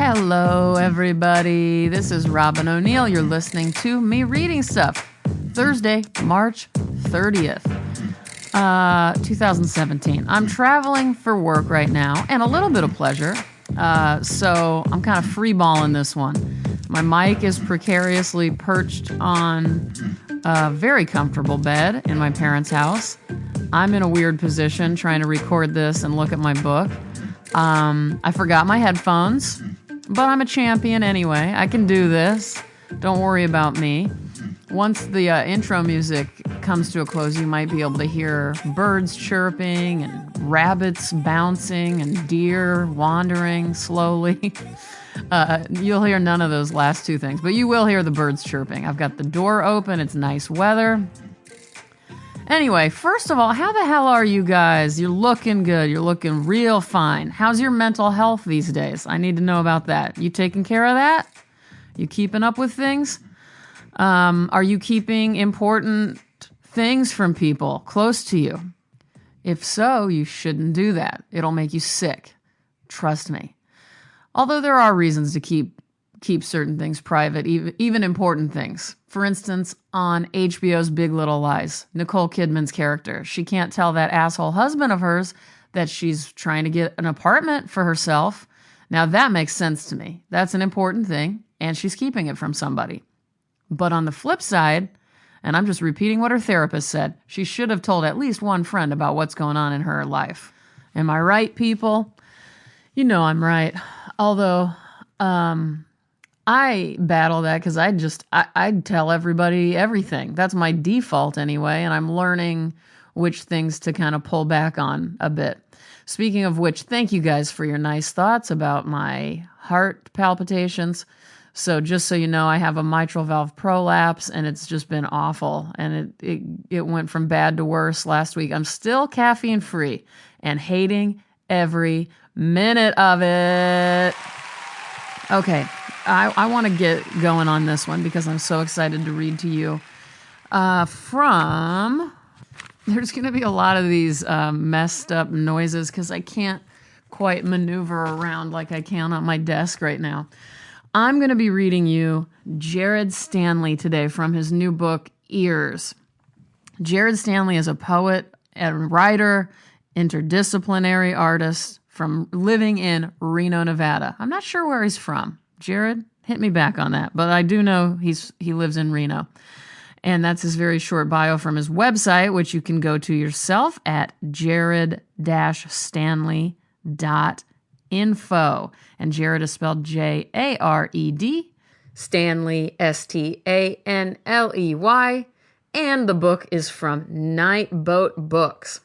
Hello, everybody. This is Robin O'Neill. You're listening to Me Reading Stuff. Thursday, March 30th, 2017. I'm traveling for work right now and a little bit of pleasure. So I'm kind of freeballing this one. My mic is precariously perched on a very comfortable bed in my parents' house. I'm in a weird position trying to record this and look at my book. I forgot my headphones, but I'm a champion anyway. I can do this. Don't worry about me. Once the intro music comes to a close, you might be able to hear birds chirping and rabbits bouncing and deer wandering slowly. You'll hear none of those last two things, but you will hear the birds chirping. I've got the door open. It's nice weather. Anyway, first of all, how the hell are you guys? You're looking good. You're looking real fine. How's your mental health these days? I need to know about that. You taking care of that? You keeping up with things? Are you keeping important things from people close to you? If so, you shouldn't do that. It'll make you sick. Trust me. Although there are reasons to keep certain things private, even important things. For instance, on HBO's Big Little Lies, Nicole Kidman's character, she can't tell that asshole husband of hers that she's trying to get an apartment for herself. Now that makes sense to me. That's an important thing, and she's keeping it from somebody. But on the flip side, and I'm just repeating what her therapist said, she should have told at least one friend about what's going on in her life. Am I right, people? You know I'm right. Although, I battle that because I'd tell everybody everything. That's my default anyway, and I'm learning which things to kind of pull back on a bit. Speaking of which, thank you guys for your nice thoughts about my heart palpitations. So just so you know, I have a mitral valve prolapse, and it's just been awful, and it went from bad to worse last week. I'm still caffeine-free and hating every minute of it. Okay. I want to get going on this one because I'm so excited to read to you there's going to be a lot of these messed up noises because I can't quite maneuver around like I can on my desk right now. I'm going to be reading you Jared Stanley today from his new book, Ears. Jared Stanley is a poet and writer, interdisciplinary artist from living in Reno, Nevada. I'm not sure where he's from. Jared, hit me back on that. But I do know he lives in Reno. And that's his very short bio from his website, which you can go to yourself at jared-stanley.info. And Jared is spelled Jared, Stanley, Stanley. And the book is from Night Boat Books.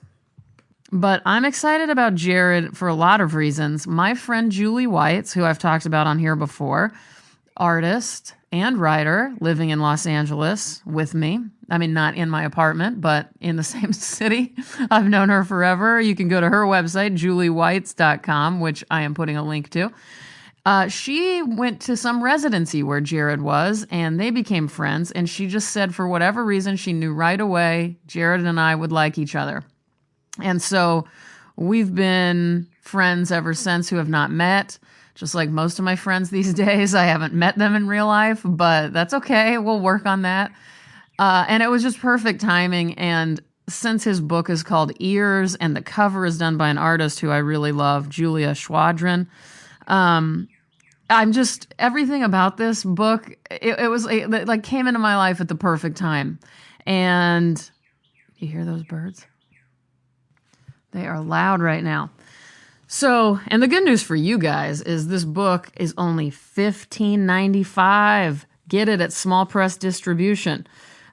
But I'm excited about Jared for a lot of reasons. My friend Julie Weis, who I've talked about on here before, artist and writer living in Los Angeles with me. I mean, not in my apartment, but in the same city. I've known her forever. You can go to her website, julieweitz.com, which I am putting a link to. She went to some residency where Jared was, and they became friends. And she just said for whatever reason, she knew right away Jared and I would like each other. And so we've been friends ever since who have not met. Just like most of my friends these days, I haven't met them in real life, but that's okay. We'll work on that. And it was just perfect timing. And since his book is called Ears and the cover is done by an artist who I really love, Julia Schwadron, everything about this book, it was like came into my life at the perfect time. And you hear those birds? They are loud right now. So, and the good news for you guys is this book is only $15.95. Get it at small press distribution.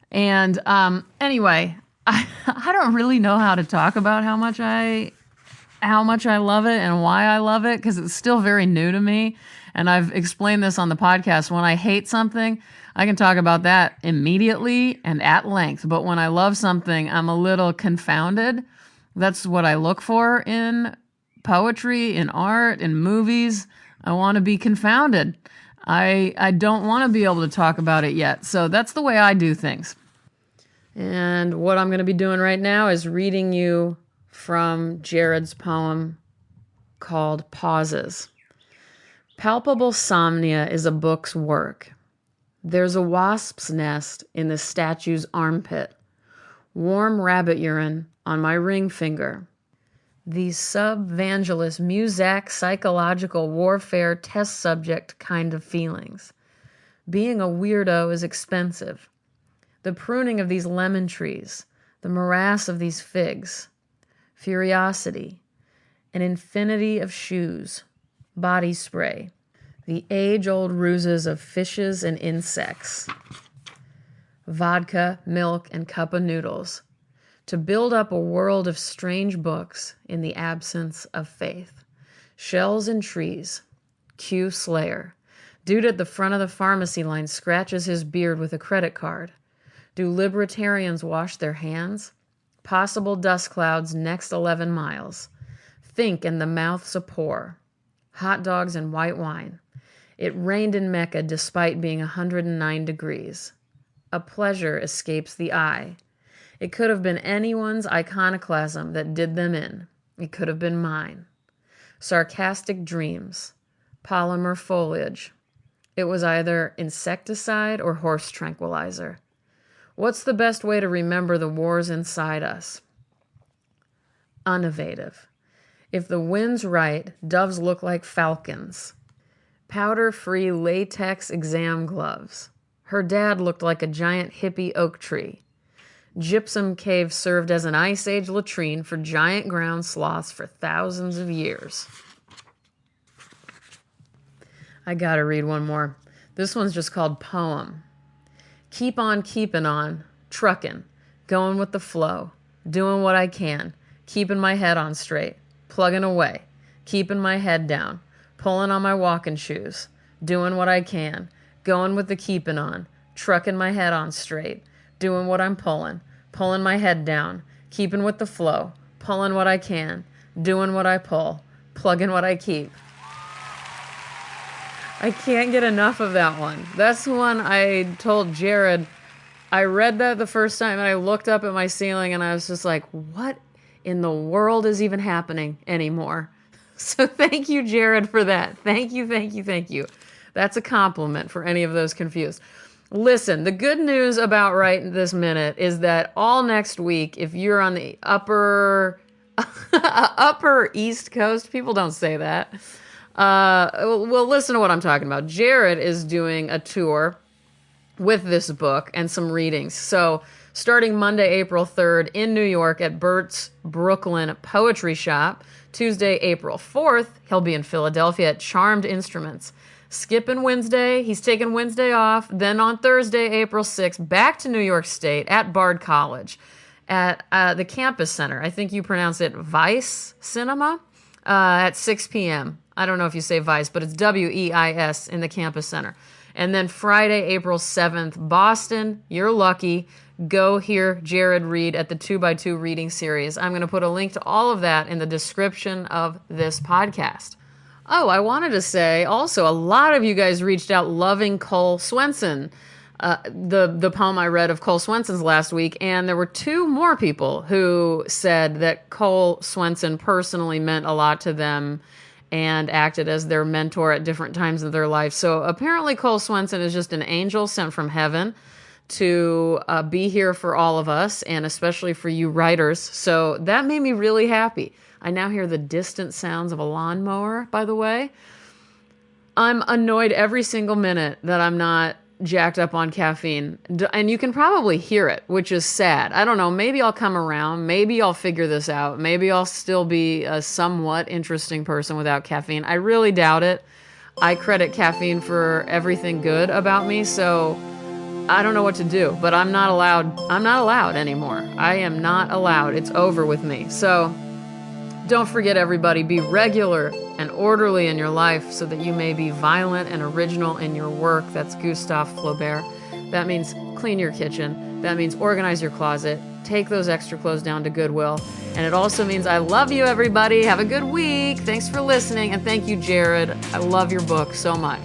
And anyway, I don't really know how to talk about how much I love it and why I love it because it's still very new to me. And I've explained this on the podcast. When I hate something, I can talk about that immediately and at length. But when I love something, I'm a little confounded. That's what I look for in poetry, in art, in movies. I want to be confounded. I don't want to be able to talk about it yet. So that's the way I do things. And what I'm going to be doing right now is reading you from Jared's poem called Pauses. Palpable somnia is a book's work. There's a wasp's nest in the statue's armpit. Warm rabbit urine on my ring finger. These sub-vangelist Muzak psychological warfare test subject kind of feelings. Being a weirdo is expensive. The pruning of these lemon trees, the morass of these figs, furiosity, an infinity of shoes, body spray, the age-old ruses of fishes and insects, vodka, milk, and cup of noodles, to build up a world of strange books in the absence of faith. Shells and trees. Q Slayer. Dude at the front of the pharmacy line scratches his beard with a credit card. Do libertarians wash their hands? Possible dust clouds next 11 miles. Think and the mouth's a pour. Hot dogs and white wine. It rained in Mecca despite being 109 degrees. A pleasure escapes the eye. It could have been anyone's iconoclasm that did them in. It could have been mine. Sarcastic dreams. Polymer foliage. It was either insecticide or horse tranquilizer. What's the best way to remember the wars inside us? Innovative. If the wind's right, doves look like falcons. Powder-free latex exam gloves. Her dad looked like a giant hippie oak tree. Gypsum cave served as an ice age latrine for giant ground sloths for thousands of years. I gotta read one more. This one's just called Poem. Keep on keepin' on, truckin', going with the flow, doing what I can, keeping my head on straight, plugging away, keeping my head down, pulling on my walking shoes, doing what I can, going with the keepin' on, trucking my head on straight, doing what I'm pulling my head down, keeping with the flow, pulling what I can, doing what I pull, plugging what I keep. I can't get enough of that one. That's the one I told Jared. I read that the first time and I looked up at my ceiling and I was just like, what in the world is even happening anymore? So thank you, Jared, for that. Thank you, thank you, thank you. That's a compliment for any of those confused. Listen, the good news about right this minute is that all next week, if you're on the upper East Coast, people don't say that. Well, listen to what I'm talking about. Jared is doing a tour with this book and some readings. So starting Monday, April 3rd in New York at Bert's Brooklyn Poetry Shop. Tuesday, April 4th, he'll be in Philadelphia at Charmed Instruments. Skipping Wednesday, he's taking Wednesday off. Then on Thursday, April 6th, back to New York State at Bard College at the campus center. I think you pronounce it Weis Cinema at 6 p.m. I don't know if you say Weis, but it's W-E-I-S in the campus center. And then Friday, April 7th, Boston. You're lucky. Go hear Jared read at the 2x2 reading series. I'm going to put a link to all of that in the description of this podcast. Oh, I wanted to say also, a lot of you guys reached out loving Cole Swenson, the poem I read of Cole Swenson's last week, and there were two more people who said that Cole Swenson personally meant a lot to them and acted as their mentor at different times of their life. So apparently Cole Swenson is just an angel sent from heaven to be here for all of us, and especially for you writers. So that made me really happy. I now hear the distant sounds of a lawnmower, by the way. I'm annoyed every single minute that I'm not jacked up on caffeine. And you can probably hear it, which is sad. I don't know. Maybe I'll come around. Maybe I'll figure this out. Maybe I'll still be a somewhat interesting person without caffeine. I really doubt it. I credit caffeine for everything good about me, so I don't know what to do. But I'm not allowed. I'm not allowed anymore. I am not allowed. It's over with me. So don't forget, everybody, be regular and orderly in your life so that you may be violent and original in your work. That's Gustave Flaubert. That means clean your kitchen. That means organize your closet. Take those extra clothes down to Goodwill. And it also means I love you, everybody. Have a good week. Thanks for listening. And thank you, Jared. I love your book so much.